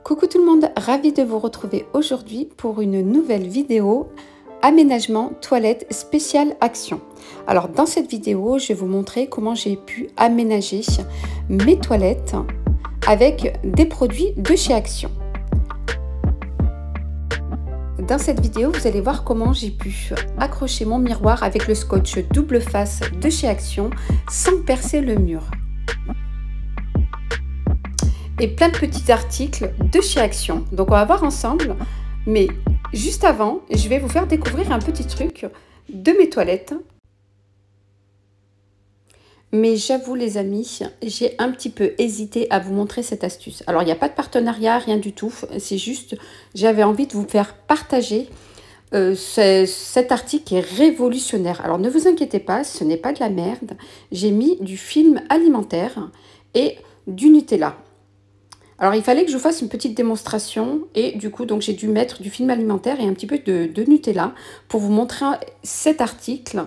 Coucou tout le monde, ravie de vous retrouver aujourd'hui pour une nouvelle vidéo aménagement toilette spéciale Action. Alors dans cette vidéo, je vais vous montrer comment j'ai pu aménager mes toilettes avec des produits de chez Action. Dans cette vidéo, vous allez voir comment j'ai pu accrocher mon miroir avec le scotch double face de chez Action sans percer le mur. Et plein de petits articles de chez Action. Donc on va voir ensemble, mais juste avant, je vais vous faire découvrir un petit truc de mes toilettes. Mais j'avoue les amis, j'ai un petit peu hésité à vous montrer cette astuce. Alors il n'y a pas de partenariat, rien du tout, c'est juste, j'avais envie de vous faire partager cet article qui est révolutionnaire. Alors ne vous inquiétez pas, ce n'est pas de la merde, j'ai mis du film alimentaire et du Nutella. Alors, il fallait que je vous fasse une petite démonstration et du coup, donc j'ai dû mettre du film alimentaire et un petit peu de Nutella pour vous montrer cet article.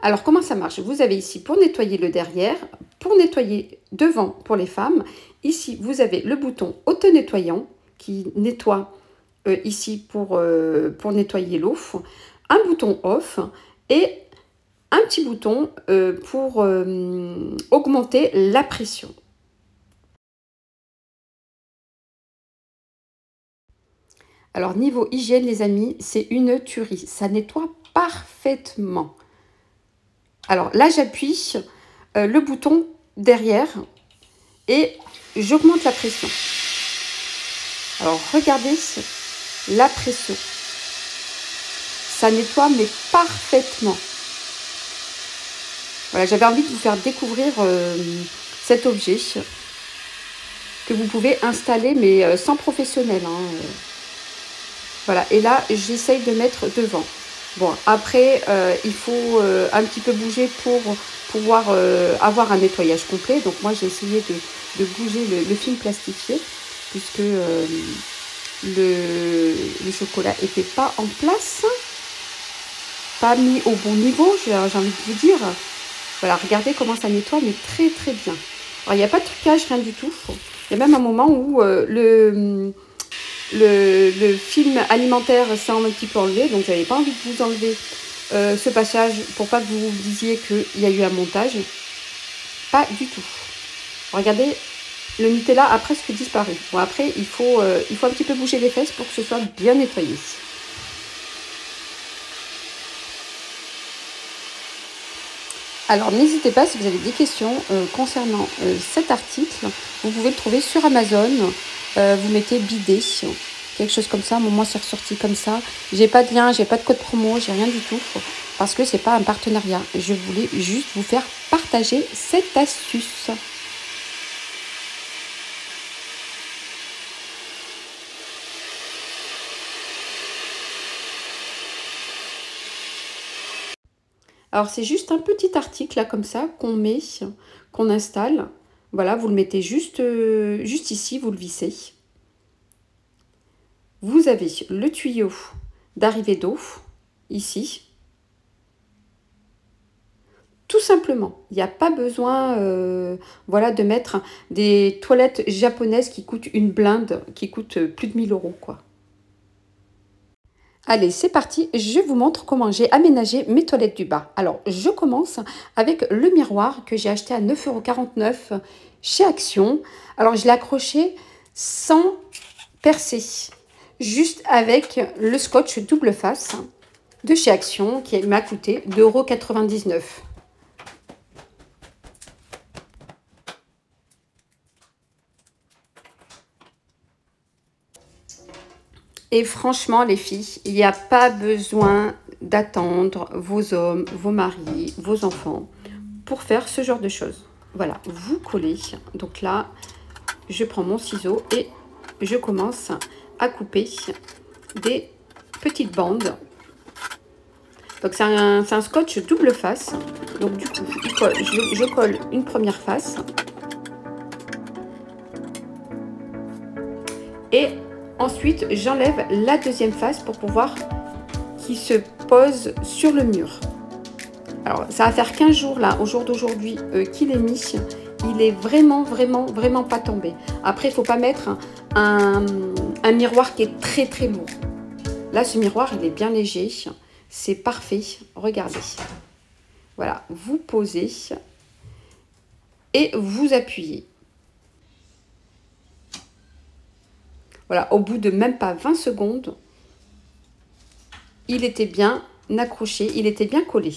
Alors, comment ça marche? Vous avez ici pour nettoyer le derrière, pour nettoyer devant pour les femmes. Ici, vous avez le bouton auto-nettoyant qui nettoie ici pour nettoyer l'eau. Un bouton off et un petit bouton pour augmenter la pression. Alors, niveau hygiène, les amis, c'est une tuerie. Ça nettoie parfaitement. Alors, là, j'appuie le bouton derrière et j'augmente la pression. Alors, regardez la pression. Ça nettoie, mais parfaitement. Voilà, j'avais envie de vous faire découvrir cet objet que vous pouvez installer, mais sans professionnel, hein. Voilà, et là, j'essaye de mettre devant. Bon, après, il faut un petit peu bouger pour pouvoir avoir un nettoyage complet. Donc, moi, j'ai essayé de bouger le film plastifié, puisque le chocolat n'était pas en place, pas mis au bon niveau, j'ai envie de vous dire. Voilà, regardez comment ça nettoie, mais très, très bien. Alors, il n'y a pas de trucage, rien du tout. Il y a même un moment où le film alimentaire s'est un petit peu enlevé, donc j'avais pas envie de vous enlever ce passage pour pas que vous vous disiez qu'il y a eu un montage. Pas du tout. Regardez, le Nutella a presque disparu. Bon, après, il faut un petit peu bouger les fesses pour que ce soit bien nettoyé. Alors, n'hésitez pas, si vous avez des questions concernant cet article, vous pouvez le trouver sur Amazon. Vous mettez bidet, quelque chose comme ça. Moi, c'est ressorti comme ça. J'ai pas de lien, j'ai pas de code promo, j'ai rien du tout. Parce que c'est pas un partenariat. Je voulais juste vous faire partager cette astuce. Alors, c'est juste un petit article, là, comme ça, qu'on met, qu'on installe. Voilà, vous le mettez juste ici, vous le vissez. Vous avez le tuyau d'arrivée d'eau, ici. Tout simplement, il n'y a pas besoin voilà, de mettre des toilettes japonaises qui coûtent une blinde, qui coûtent plus de 1000 € quoi. Allez, c'est parti, je vous montre comment j'ai aménagé mes toilettes du bas. Alors, je commence avec le miroir que j'ai acheté à 9,49 € chez Action. Alors, je l'ai accroché sans percer, juste avec le scotch double face de chez Action qui m'a coûté 2,99 €. Et franchement, les filles, il n'y a pas besoin d'attendre vos hommes, vos maris, vos enfants pour faire ce genre de choses. Voilà, vous collez. Donc là, je prends mon ciseau et je commence à couper des petites bandes. Donc c'est un scotch double face. Donc du coup, je colle une première face. Et ensuite, j'enlève la deuxième face pour pouvoir qu'il se pose sur le mur. Alors, ça va faire 15 jours là, au jour d'aujourd'hui, qu'il est mis. Il est vraiment pas tombé. Après, il ne faut pas mettre un miroir qui est très très lourd. Là, ce miroir, il est bien léger. C'est parfait. Regardez. Voilà, vous posez et vous appuyez. Voilà, au bout de même pas 20 secondes, il était bien accroché, il était bien collé.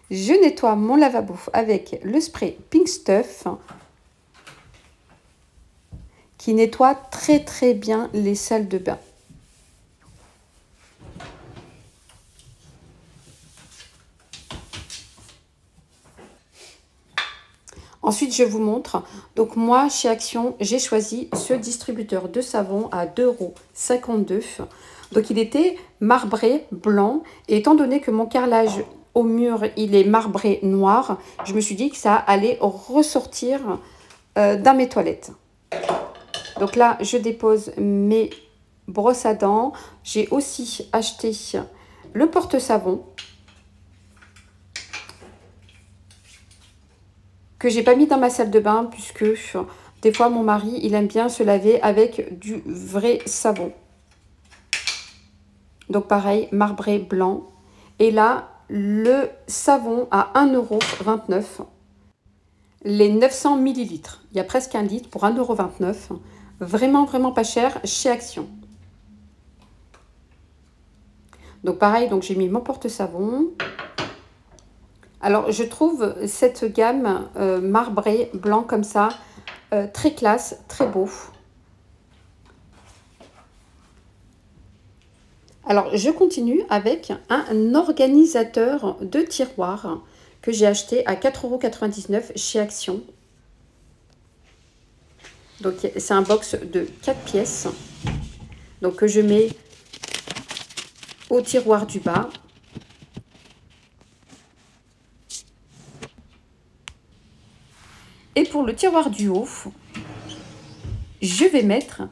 Je nettoie mon lavabo avec le spray Pink Stuff qui nettoie très très bien les salles de bain. Ensuite, je vous montre. Donc moi, chez Action, j'ai choisi ce distributeur de savon à 2,52 €. Donc il était marbré blanc. Et étant donné que mon carrelage au mur, il est marbré noir, je me suis dit que ça allait ressortir dans mes toilettes. Donc là, je dépose mes brosses à dents. J'ai aussi acheté le porte-savon que j'ai pas mis dans ma salle de bain puisque des fois mon mari il aime bien se laver avec du vrai savon. Donc pareil, marbré blanc. Et là, le savon à 1,29 €. Les 900 ml. Il y a presque 1 litre pour 1,29 €. Vraiment, vraiment pas cher chez Action. Donc pareil, donc j'ai mis mon porte-savon. Alors je trouve cette gamme marbré blanc comme ça, très classe, très beau. Alors je continue avec un organisateur de tiroirs que j'ai acheté à 4,99 € chez Action. Donc c'est un box de 4 pièces. Donc que je mets au tiroir du bas. Et pour le tiroir du haut, je vais mettre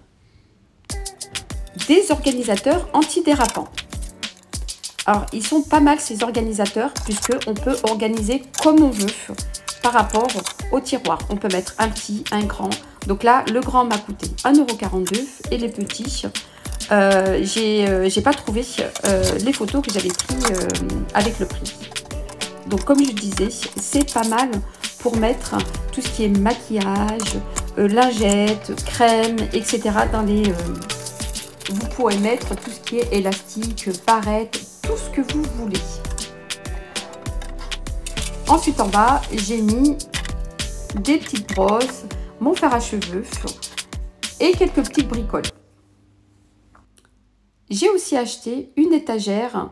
des organisateurs antidérapants. Alors, ils sont pas mal ces organisateurs puisqu'on peut organiser comme on veut par rapport au tiroir. On peut mettre un petit, un grand. Donc là, le grand m'a coûté 1,42 € et les petits, j'ai pas trouvé les photos que j'avais prises avec le prix. Donc comme je disais, c'est pas mal pour mettre tout ce qui est maquillage, lingettes, crème, etc. dans les... vous pourrez mettre tout ce qui est élastique, barrette, tout ce que vous voulez. Ensuite en bas, j'ai mis des petites brosses, mon fer à cheveux et quelques petites bricoles. J'ai aussi acheté une étagère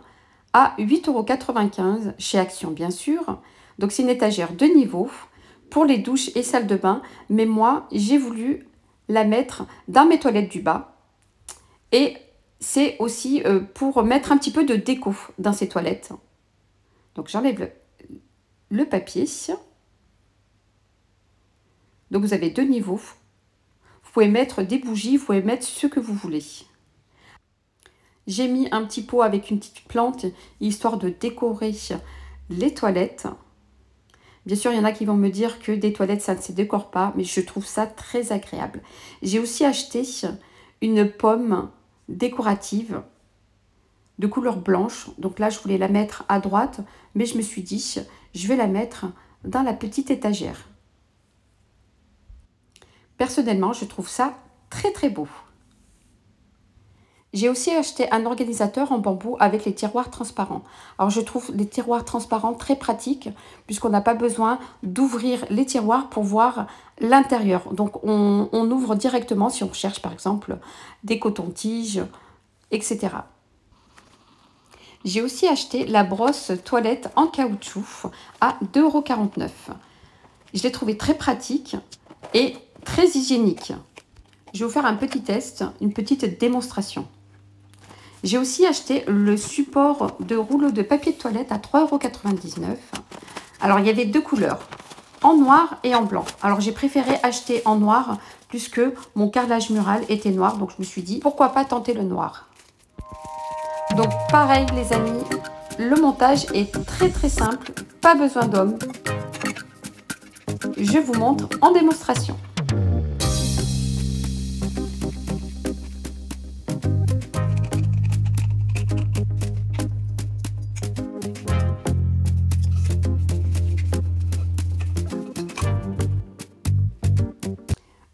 à 8,95 € chez Action bien sûr. Donc c'est une étagère de niveau pour les douches et salles de bain. Mais moi, j'ai voulu la mettre dans mes toilettes du bas. Et c'est aussi pour mettre un petit peu de déco dans ces toilettes. Donc j'enlève le papier. Donc vous avez deux niveaux. Vous pouvez mettre des bougies, vous pouvez mettre ce que vous voulez. J'ai mis un petit pot avec une petite plante, histoire de décorer les toilettes. Bien sûr, il y en a qui vont me dire que des toilettes, ça ne se décore pas, mais je trouve ça très agréable. J'ai aussi acheté une pomme décorative de couleur blanche. Donc là, je voulais la mettre à droite, mais je me suis dit, je vais la mettre dans la petite étagère. Personnellement, je trouve ça très très beau. J'ai aussi acheté un organisateur en bambou avec les tiroirs transparents. Alors je trouve les tiroirs transparents très pratiques puisqu'on n'a pas besoin d'ouvrir les tiroirs pour voir l'intérieur. Donc on ouvre directement si on cherche par exemple des cotons-tiges, etc. J'ai aussi acheté la brosse toilette en caoutchouc à 2,49 €. Je l'ai trouvé très pratique et très hygiénique. Je vais vous faire un petit test, une petite démonstration. J'ai aussi acheté le support de rouleau de papier de toilette à 3,99 €. Alors, il y avait deux couleurs, en noir et en blanc. Alors, j'ai préféré acheter en noir puisque mon carrelage mural était noir. Donc, je me suis dit, pourquoi pas tenter le noir. Donc, pareil, les amis, Le montage est très simple, pas besoin d'homme. Je vous montre en démonstration.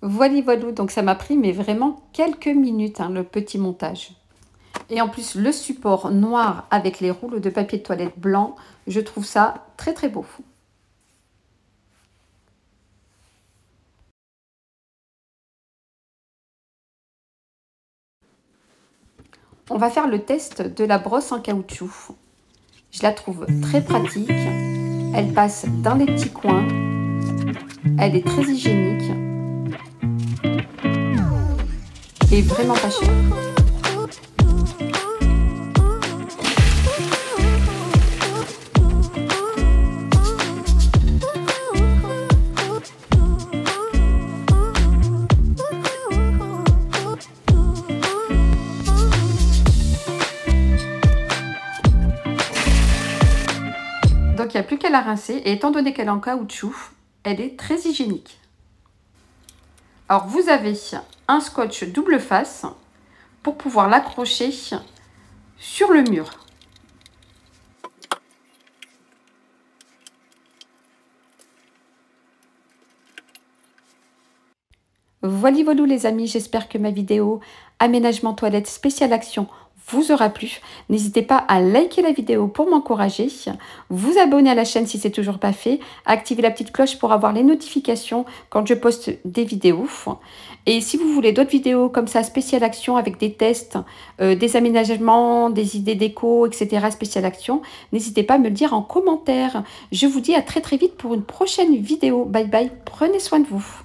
Voilà, donc ça m'a pris mais vraiment quelques minutes hein, le petit montage. Et en plus le support noir avec les rouleaux de papier de toilette blanc, je trouve ça très beau. On va faire le test de la brosse en caoutchouc. Je la trouve très pratique, elle passe dans les petits coins, elle est très hygiénique et vraiment pas chère. Donc il n'y a plus qu'à la rincer et étant donné qu'elle est en caoutchouc, elle est très hygiénique. Alors vous avez un scotch double face pour pouvoir l'accrocher sur le mur. Voilà les amis, j'espère que ma vidéo aménagement toilette spéciale action vous aura plu. N'hésitez pas à liker la vidéo pour m'encourager, vous abonner à la chaîne si c'est toujours pas fait, activer la petite cloche pour avoir les notifications quand je poste des vidéos. Et si vous voulez d'autres vidéos comme ça, spéciale action avec des tests, des aménagements, des idées déco, etc. spéciale action, n'hésitez pas à me le dire en commentaire. Je vous dis à très vite pour une prochaine vidéo. Bye bye, prenez soin de vous.